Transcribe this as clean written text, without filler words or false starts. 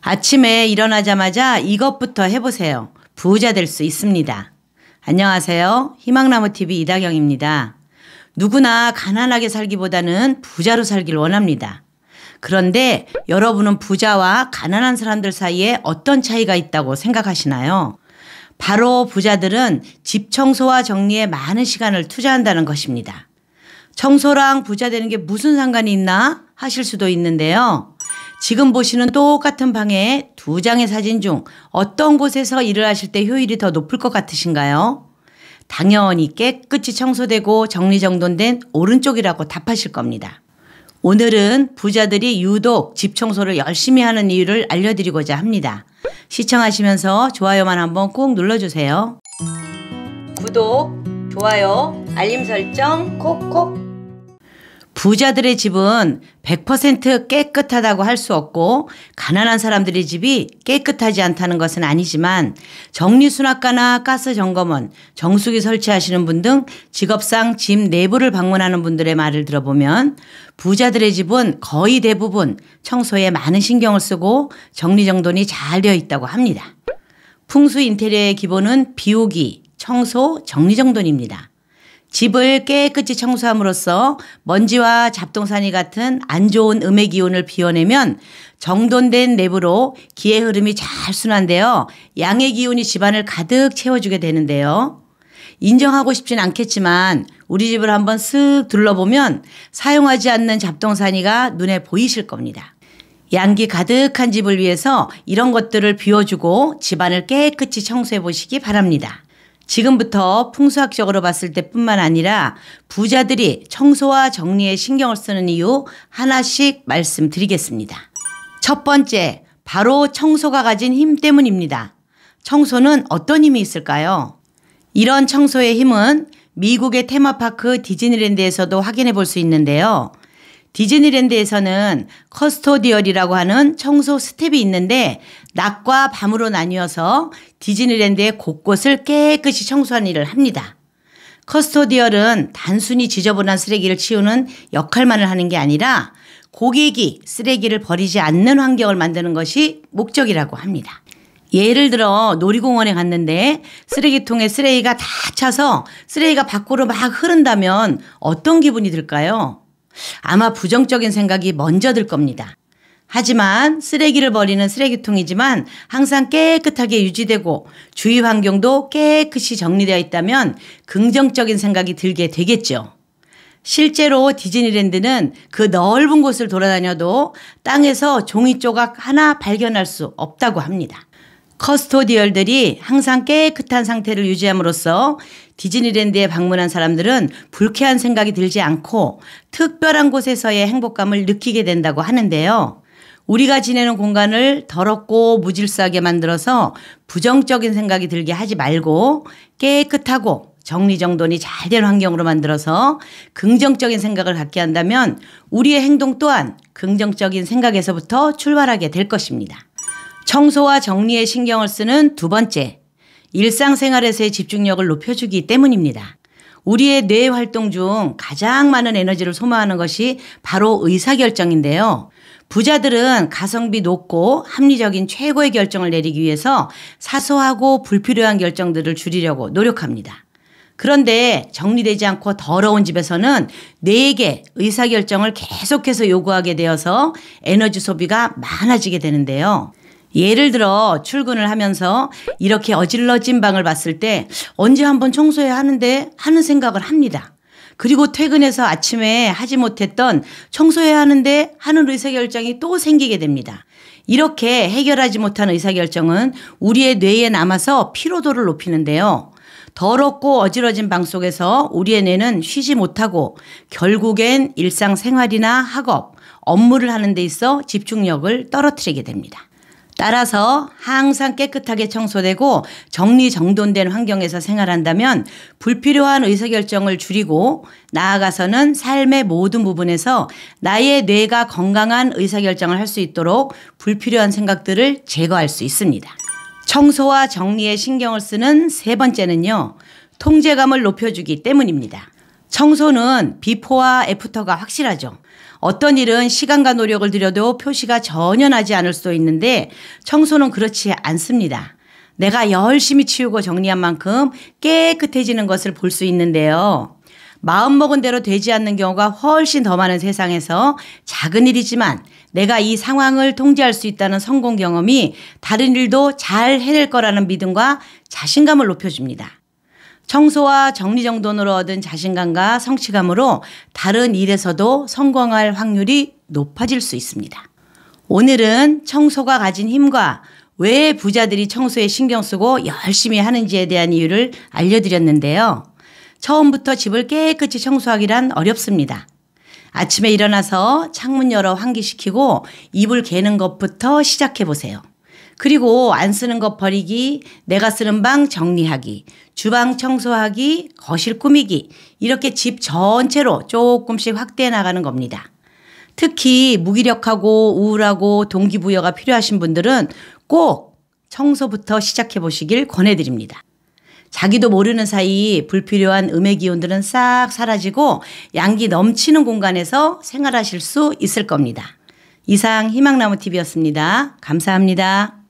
아침에 일어나자마자 이것부터 해보세요. 부자 될 수 있습니다. 안녕하세요. 희망나무TV 이다경입니다. 누구나 가난하게 살기보다는 부자로 살길 원합니다. 그런데 여러분은 부자와 가난한 사람들 사이에 어떤 차이가 있다고 생각하시나요? 바로 부자들은 집 청소와 정리에 많은 시간을 투자한다는 것입니다. 청소랑 부자 되는 게 무슨 상관이 있나 하실 수도 있는데요. 지금 보시는 똑같은 방에 두 장의 사진 중 어떤 곳에서 일을 하실 때 효율이 더 높을 것 같으신가요? 당연히 깨끗이 청소되고 정리정돈된 오른쪽이라고 답하실 겁니다. 오늘은 부자들이 유독 집 청소를 열심히 하는 이유를 알려드리고자 합니다. 시청하시면서 좋아요만 한번 꼭 눌러주세요. 구독, 좋아요, 알림 설정 콕콕. 부자들의 집은 100% 깨끗하다고 할 수 없고 가난한 사람들의 집이 깨끗하지 않다는 것은 아니지만 정리수납가나 가스점검원, 정수기 설치하시는 분 등 직업상 집 내부를 방문하는 분들의 말을 들어보면 부자들의 집은 거의 대부분 청소에 많은 신경을 쓰고 정리정돈이 잘 되어 있다고 합니다. 풍수 인테리어의 기본은 비우기, 청소, 정리정돈입니다. 집을 깨끗이 청소함으로써 먼지와 잡동사니 같은 안 좋은 음의 기운을 비워내면 정돈된 내부로 기의 흐름이 잘 순환되어 양의 기운이 집안을 가득 채워주게 되는데요. 인정하고 싶진 않겠지만 우리 집을 한번 쓱 둘러보면 사용하지 않는 잡동사니가 눈에 보이실 겁니다. 양기 가득한 집을 위해서 이런 것들을 비워주고 집안을 깨끗이 청소해 보시기 바랍니다. 지금부터 풍수학적으로 봤을 때뿐만 아니라 부자들이 청소와 정리에 신경을 쓰는 이유 하나씩 말씀드리겠습니다. 첫 번째, 바로 청소가 가진 힘 때문입니다. 청소는 어떤 힘이 있을까요? 이런 청소의 힘은 미국의 테마파크 디즈니랜드에서도 확인해 볼 수 있는데요. 디즈니랜드에서는 커스토디얼이라고 하는 청소 스텝이 있는데 낮과 밤으로 나뉘어서 디즈니랜드의 곳곳을 깨끗이 청소하는 일을 합니다. 커스토디얼은 단순히 지저분한 쓰레기를 치우는 역할만을 하는 게 아니라 고객이 쓰레기를 버리지 않는 환경을 만드는 것이 목적이라고 합니다. 예를 들어 놀이공원에 갔는데 쓰레기통에 쓰레기가 다 차서 쓰레기가 밖으로 막 흐른다면 어떤 기분이 들까요? 아마 부정적인 생각이 먼저 들 겁니다. 하지만 쓰레기를 버리는 쓰레기통이지만 항상 깨끗하게 유지되고 주위 환경도 깨끗이 정리되어 있다면 긍정적인 생각이 들게 되겠죠. 실제로 디즈니랜드는 그 넓은 곳을 돌아다녀도 땅에서 종이 조각 하나 발견할 수 없다고 합니다. 커스토디얼들이 항상 깨끗한 상태를 유지함으로써 디즈니랜드에 방문한 사람들은 불쾌한 생각이 들지 않고 특별한 곳에서의 행복감을 느끼게 된다고 하는데요. 우리가 지내는 공간을 더럽고 무질서하게 만들어서 부정적인 생각이 들게 하지 말고 깨끗하고 정리정돈이 잘 된 환경으로 만들어서 긍정적인 생각을 갖게 한다면 우리의 행동 또한 긍정적인 생각에서부터 출발하게 될 것입니다. 청소와 정리에 신경을 쓰는 두 번째, 일상생활에서의 집중력을 높여주기 때문입니다. 우리의 뇌 활동 중 가장 많은 에너지를 소모하는 것이 바로 의사결정인데요. 부자들은 가성비 높고 합리적인 최고의 결정을 내리기 위해서 사소하고 불필요한 결정들을 줄이려고 노력합니다. 그런데 정리되지 않고 더러운 집에서는 뇌에게 의사결정을 계속해서 요구하게 되어서 에너지 소비가 많아지게 되는데요. 예를 들어 출근을 하면서 이렇게 어질러진 방을 봤을 때 언제 한번 청소해야 하는데 하는 생각을 합니다. 그리고 퇴근해서 아침에 하지 못했던 청소해야 하는데 하는 의사결정이 또 생기게 됩니다. 이렇게 해결하지 못한 의사결정은 우리의 뇌에 남아서 피로도를 높이는데요. 더럽고 어지러진 방 속에서 우리의 뇌는 쉬지 못하고 결국엔 일상생활이나 학업, 업무를 하는 데 있어 집중력을 떨어뜨리게 됩니다. 따라서 항상 깨끗하게 청소되고 정리정돈된 환경에서 생활한다면 불필요한 의사결정을 줄이고 나아가서는 삶의 모든 부분에서 나의 뇌가 건강한 의사결정을 할 수 있도록 불필요한 생각들을 제거할 수 있습니다. 청소와 정리에 신경을 쓰는 세 번째는요, 통제감을 높여주기 때문입니다. 청소는 비포와 애프터가 확실하죠. 어떤 일은 시간과 노력을 들여도 표시가 전혀 나지 않을 수도 있는데 청소는 그렇지 않습니다. 내가 열심히 치우고 정리한 만큼 깨끗해지는 것을 볼 수 있는데요. 마음먹은 대로 되지 않는 경우가 훨씬 더 많은 세상에서 작은 일이지만 내가 이 상황을 통제할 수 있다는 성공 경험이 다른 일도 잘 해낼 거라는 믿음과 자신감을 높여줍니다. 청소와 정리정돈으로 얻은 자신감과 성취감으로 다른 일에서도 성공할 확률이 높아질 수 있습니다. 오늘은 청소가 가진 힘과 왜 부자들이 청소에 신경 쓰고 열심히 하는지에 대한 이유를 알려드렸는데요. 처음부터 집을 깨끗이 청소하기란 어렵습니다. 아침에 일어나서 창문 열어 환기시키고 이불 개는 것부터 시작해 보세요. 그리고 안 쓰는 것 버리기, 내가 쓰는 방 정리하기, 주방 청소하기, 거실 꾸미기 이렇게 집 전체로 조금씩 확대해 나가는 겁니다. 특히 무기력하고 우울하고 동기부여가 필요하신 분들은 꼭 청소부터 시작해 보시길 권해드립니다. 자기도 모르는 사이 불필요한 음의 기운들은 싹 사라지고 양기 넘치는 공간에서 생활하실 수 있을 겁니다. 이상 희망나무TV였습니다. 감사합니다.